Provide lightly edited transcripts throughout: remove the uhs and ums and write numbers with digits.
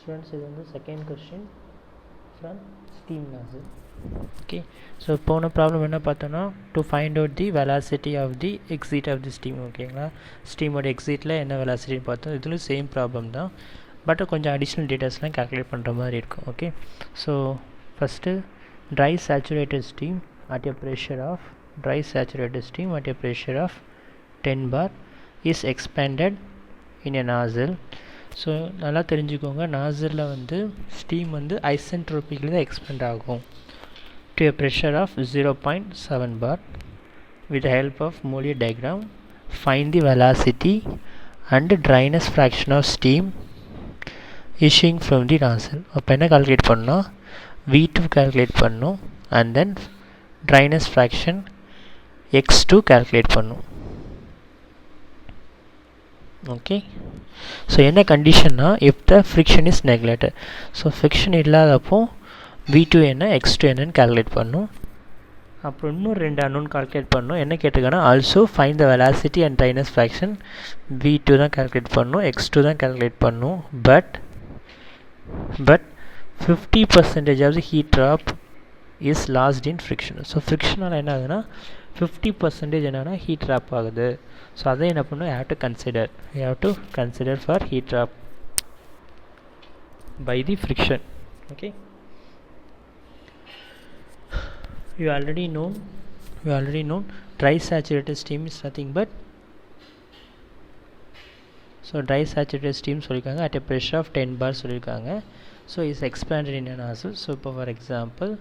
Students, this is the second question from steam nozzle. Okay, so போன problem என்ன பார்த்தோன்னா to find out the velocity of the exit of the steam. ஓகேங்களா, ஸ்டீமோட எக்ஸிட்டில் என்ன வெலாசிட்டின்னு பார்த்தோம். இதுலையும் சேம் ப்ராப்ளம் தான், பட் கொஞ்சம் அடிஷ்னல் டீட்டெயில்ஸ்லாம் கால்குலேட் பண்ணுற மாதிரி இருக்கும். Okay, so first dry saturated steam at a pressure of 10 bar is expanded in a nozzle. So நல்லா தெரிஞ்சுக்கோங்க, நாசிலில் வந்து ஸ்டீம் வந்து ஐசென்ட்ரோபிக்கில் தான் எக்ஸ்பேண்ட் ஆகும் to a pressure of 0.7 bar. With the help of Mollier diagram, find the velocity and dryness fraction of steam issuing from the nozzle. அப்போ என்ன calculate பண்ணோம், V2 calculate பண்ணோம், and then dryness fraction x2 calculate பண்ணும். Okay, so என்ன கண்டிஷன்னா if the friction is neglected. So friction இல்லாதப்போ V2 என்ன x2 என்னன்னு calculate பண்ணும். அப்புறம் இன்னும் ரெண்டு அன்னோன் கால்குலேட் பண்ணணும். என்ன கேட்டிருக்காங்கன்னா also find the velocity and dryness fraction. V2 தான் கால்குலேட் பண்ணணும், x2 தான் கால்குலேட் பண்ணணும். But 50% of the heat drop is lost in friction. So ஃப்ரிக்ஷனால் என்ன ஆகுதுன்னா 50% என்னன்னா ஹீட் ட்ராப் ஆகுது. ஸோ அதை என்ன பண்ணணும், you have to consider for heat drop by the friction. Okay, you already know dry saturated steam is nothing but, so dry saturated steam சொல்லிருக்காங்க at a pressure of 10 bar சொல்லிருக்காங்க. so is expanded in a nozzle. so for example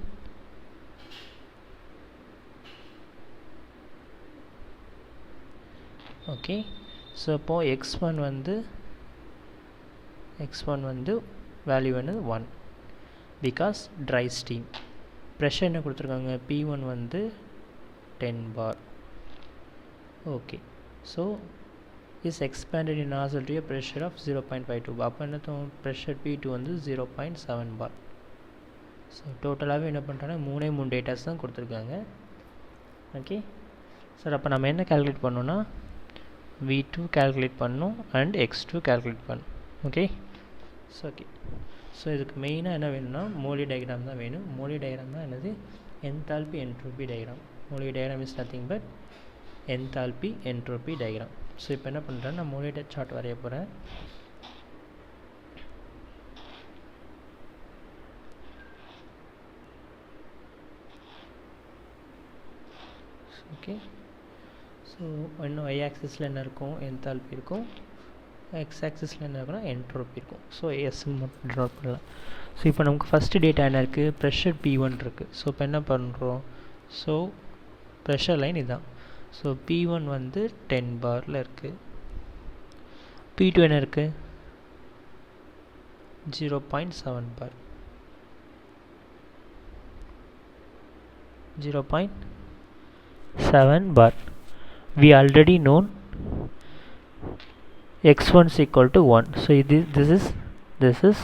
okay, so இப்போ x1 வந்து value வந்து 1 because dry steam. Pressure என்ன கொடுத்துருக்காங்க, P1 வந்து 10 bar. Okay, so is expanded in nozzle to pressure of 0.52. அப்போ என்ன pressure P2 வந்து 0.7 bar. ஸோ டோட்டலாகவே என்ன பண்ணுறாங்கன்னா 3 டேட்டாஸ் தான் கொடுத்துருக்காங்க. ஓகே சார், அப்போ நம்ம என்ன கால்குலேட் பண்ணோன்னா V2 கால்குலேட் பண்ணணும் அண்ட் x2 கால்குலேட் பண்ணணும். ஓகே, ஸோ இதுக்கு மெயினாக என்ன வேணும்னா மோலி டயக்ராம் தான் வேணும். மோலி டயக்ராம் தான் என்னது, enthalpy entropy diagram. Molly diagram is nothing but enthalpy entropy diagram. So இப்போ என்ன பண்ணுறேன், நான் மோலி சார்ட் வரைய போகிறேன். ஓகே, ஸோ இன்னும் y ஆக்சிஸில் என்ன இருக்கும், என்தால்பி இருக்கும். எக்ஸ் ஆக்சிஸில் என்ன இருக்குன்னா என்ட்ரோபி இருக்கும். ஸோ எஸ்ன்னு மட்டும் ட்ராப் பண்ணலாம். ஸோ இப்போ நமக்கு ஃபஸ்ட்டு டேட்டா என்ன இருக்குது, ப்ரெஷர் P1 இருக்குது. ஸோ இப்போ என்ன பண்ணுறோம், ஸோ ப்ரெஷர் லைன் இதுதான். ஸோ P1 வந்து 10 பாரில் இருக்குது. P2 என்ன இருக்குது, 0.7 பார். 0.7 bar. We already known x1 is equal to 1. so this is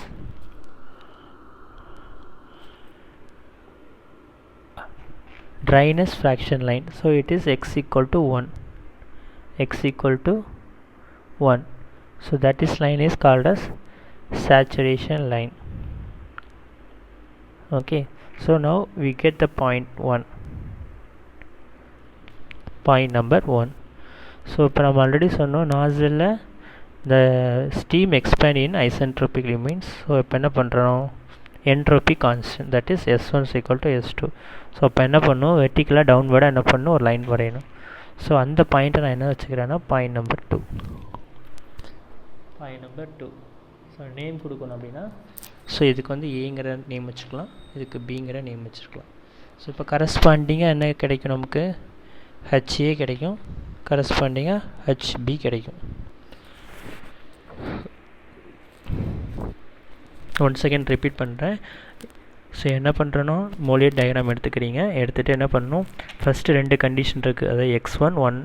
dryness fraction line. so it is x equal to 1. so that is line is called as saturation line. okay, so now we get the point number 1. so இப்போ நம்ம already சொன்னோம் நாசிலில் the steam expand in isentropically means, so இப்போ என்ன பண்ணுறோம், entropy constant, that is S1 is equal to S2. So இப்போ என்ன பண்ணும், வெர்டிக்கலாக டவுன்வர்டாக என்ன பண்ணும், ஒரு லைன் வரையணும். ஸோ அந்த பாயிண்ட்டை நான் என்ன வச்சுக்கிறேன்னா பாயிண்ட் நம்பர் 2. ஸோ நேம் கொடுக்கணும் அப்படின்னா, ஸோ இதுக்கு வந்து ஏங்கிற நேம் வச்சுக்கலாம், இதுக்கு பிங்கிற நேம் வச்சுருக்கலாம். ஸோ இப்போ கரஸ்பாண்டிங்காக என்ன கிடைக்கும், நமக்கு HA கிடைக்கும், கரஸ்பாண்டிங்காக HB கிடைக்கும். ஒன் செகண்ட் ரிப்பீட் பண்ணுறேன். ஸோ என்ன பண்ணுறோன்னா மோலியர் டயக்ராம் எடுத்துக்கிறீங்க, எடுத்துகிட்டு என்ன பண்ணணும், ஃபஸ்ட்டு 2 கண்டிஷன் இருக்குது, அதாவது x1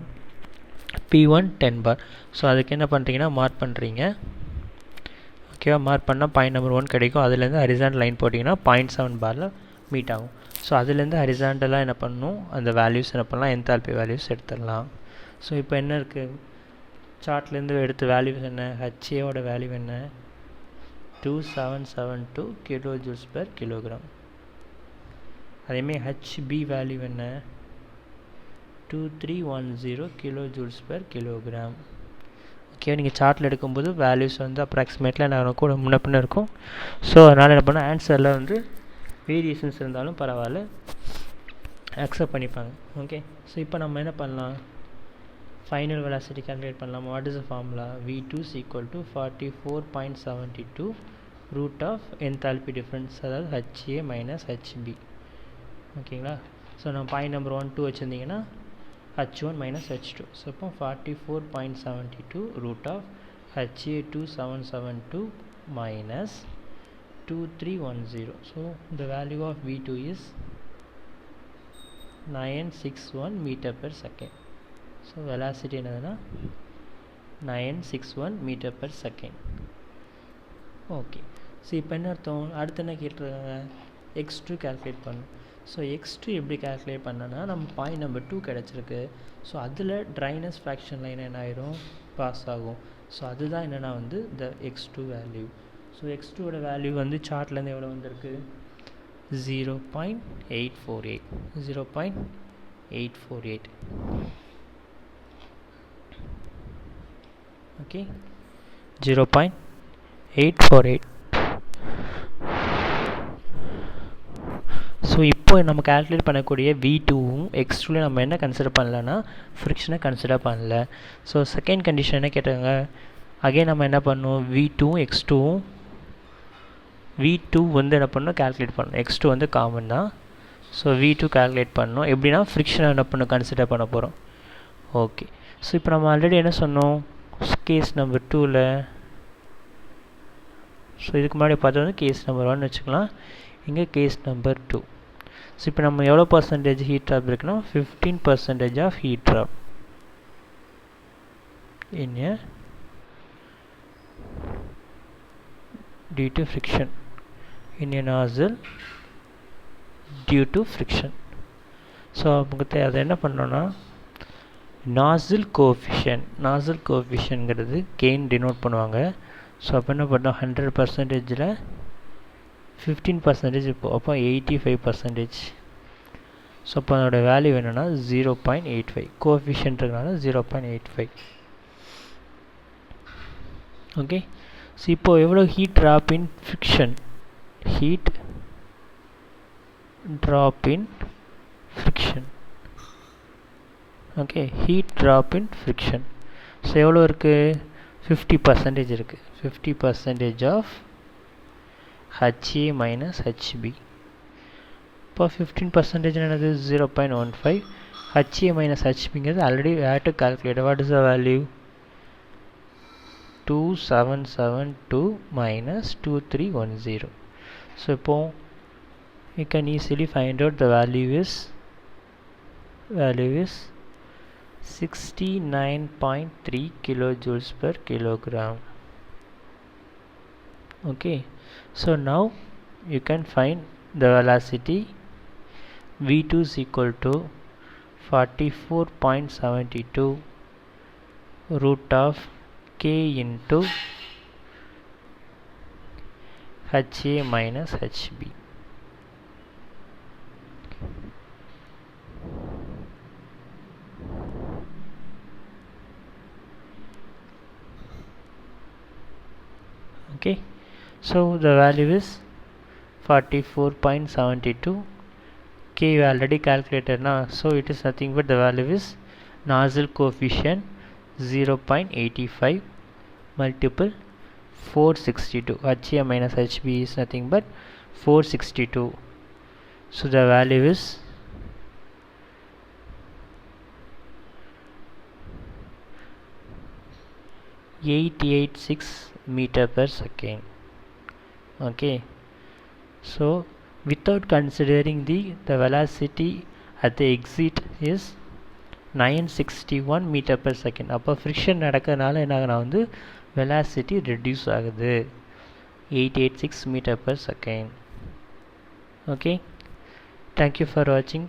P1 10 bar. ஸோ அதுக்கு என்ன பண்ணுறீங்கன்னா மார்க் பண்ணுறீங்க. ஓகேவா, மார்க் பண்ணால் பாயிண்ட் நம்பர் 1 கிடைக்கும். அதுலேருந்து ஹரிசாண்டல் லைன் போட்டிங்கன்னா 0.7 பாரில் மீட் ஆகும். ஸோ அதுலேருந்து ஹரிசாண்டலாக என்ன பண்ணணும், அந்த வேல்யூஸ் என்ன பண்ணலாம், என்தால்பி வேல்யூஸ் எடுத்துடலாம். ஸோ இப்போ என்ன இருக்குது, சார்ட்லேருந்து எடுத்த வேல்யூஸ் என்ன, ஹச்ஏவோட வேல்யூ என்ன, 2772 kilojoules per kilogram. அதேமாதிரி HB வேல்யூ என்ன 2310 kilojoules per kilogram. ஓகே, நீங்கள் சார்ட்டில் எடுக்கும்போது வேல்யூஸ் வந்து அப்ராக்சிமேட்டில் நான் கூட முன்ன பின்ன இருக்கும். ஸோ அதனால் என்ன பண்ணால் ஆன்சரில் வந்து வேரியேஷன்ஸ் இருந்தாலும் பரவாயில்ல, அக்செப்ட் பண்ணிப்பாங்க. ஓகே, ஸோ இப்போ நம்ம என்ன பண்ணலாம், ஃபைனல் வெலாசிட்டி கால்குலேட் பண்ணலாம். What is the formula? V2 is equal to 44.72 root of enthalpy difference, அதாவது HA minus HB. ஓகேங்களா? ஸோ நம்ம பாயிண்ட் நம்பர் 1 2 வச்சுருந்தீங்கன்னா H1 minus H2. ஸோ இப்போ 44.72 root of HA 2772 minus 2310. So the value of V2 is 961 meter per second. So velocity என்னதுன்னா 961 meter per second. Okay, so இப்போ என்ன அர்த்தம், அடுத்து என்ன கேட்டுருக்காங்க, x2 கால்குலேட் பண்ணணும். ஸோ x2 எப்படி கால்குலேட் பண்ணனா, நம்ம பாயிண்ட் நம்பர் 2 கிடச்சிருக்கு. ஸோ அதில் ட்ரைனஸ் ஃப்ராக்ஷன் லைன் என்ன ஆயிரும், பாஸ் ஆகும். ஸோ அதுதான் என்னென்னா வந்து த x2 வேல்யூ. ஸோ x2ஓட வேல்யூ வந்து சார்ட்லேருந்து எவ்வளோ வந்திருக்கு, 0.848. 0.848. ஓகே, 0.848. ஸோ இப்போ நம்ம கால்குலேட் பண்ணக்கூடிய V2வும் x2ல நம்ம என்ன கன்சிடர் பண்ணலன்னா ஃப்ரிக்ஷனை கன்சிடர் பண்ணல. ஸோ செகண்ட் கண்டிஷன் என்ன கேட்டாங்க, அகைன் நம்ம என்ன பண்ணணும், V2வும் x2வும் V2 வந்து என்ன பண்ணணும் கால்குலேட் பண்ணணும், x2 வந்து காமன் தான். ஸோ V2 கால்குலேட் பண்ணணும், எப்படின்னா ஃப்ரிக்ஷனை என்ன பண்ணணும் கன்சிடர் பண்ண போகிறோம். ஓகே, ஸோ இப்போ நம்ம ஆல்ரெடி என்ன சொன்னோம், கேஸ் நம்பர் 2ல், ஸோ இதுக்கு முன்னாடி பார்த்தது வந்து கேஸ் நம்பர் 1 வச்சுக்கலாம், இங்கே கேஸ் நம்பர் 2. ஸோ இப்போ நம்ம எவ்வளோ பர்சன்டேஜ் ஹீட் ட்ராப் இருக்குன்னா 15% of heat drop in a due to friction in a nozzle due to friction. So நமக்கு அதை என்ன பண்ணோன்னா நாசில் கோஎஃபிஷியன்ட்ங்கிறது கெயின் டினோட் பண்ணுவாங்க. ஸோ அப்போ என்ன பண்ணோம், 100%ல் 15% இப்போ அப்போ 85%. ஸோ அப்போ அதோட வேல்யூ என்னென்னா 0.85, கோஎஃபிஷியன்ட்னால 0.85. ஓகே, ஸோ இப்போது எவ்வளோ ஹீட் ட்ராப் இன் ஃப்ரிக்ஷன், ஹீட் ட்ராப் இன் ஃப்ரிக்ஷன். ஓகே, ஹீட் ட்ராப் இன் ஃப்ரிக்ஷன். ஸோ எவ்வளோ இருக்குது, 50% இருக்குது. 50% ஆஃப் HA minus HB. இப்போ 15% என்னது 0.15. HA minus HBங்கிறது already we'd calculate. What is the value, 2772 minus 2310. So இப்போ you can easily find out the value is 69.3 kilojoules per kilogram. Okay, so now you can find the velocity. V2 is equal to 44.72 root of K into HA minus HB. Okay, so the value is 44.72. K already calculated now, so it is nothing but the value is nozzle coefficient 0.85 multiple 462. HA minus HB is nothing but 462. So the value is 886 meter per second. Okay, so without considering the velocity at the exit is 961 meter per second. அப்போ friction நடக்கிறதுனால என்ன ஆகுனா வந்து velocity reduce ஆகுது 886 meter per second. Okay, thank you for watching.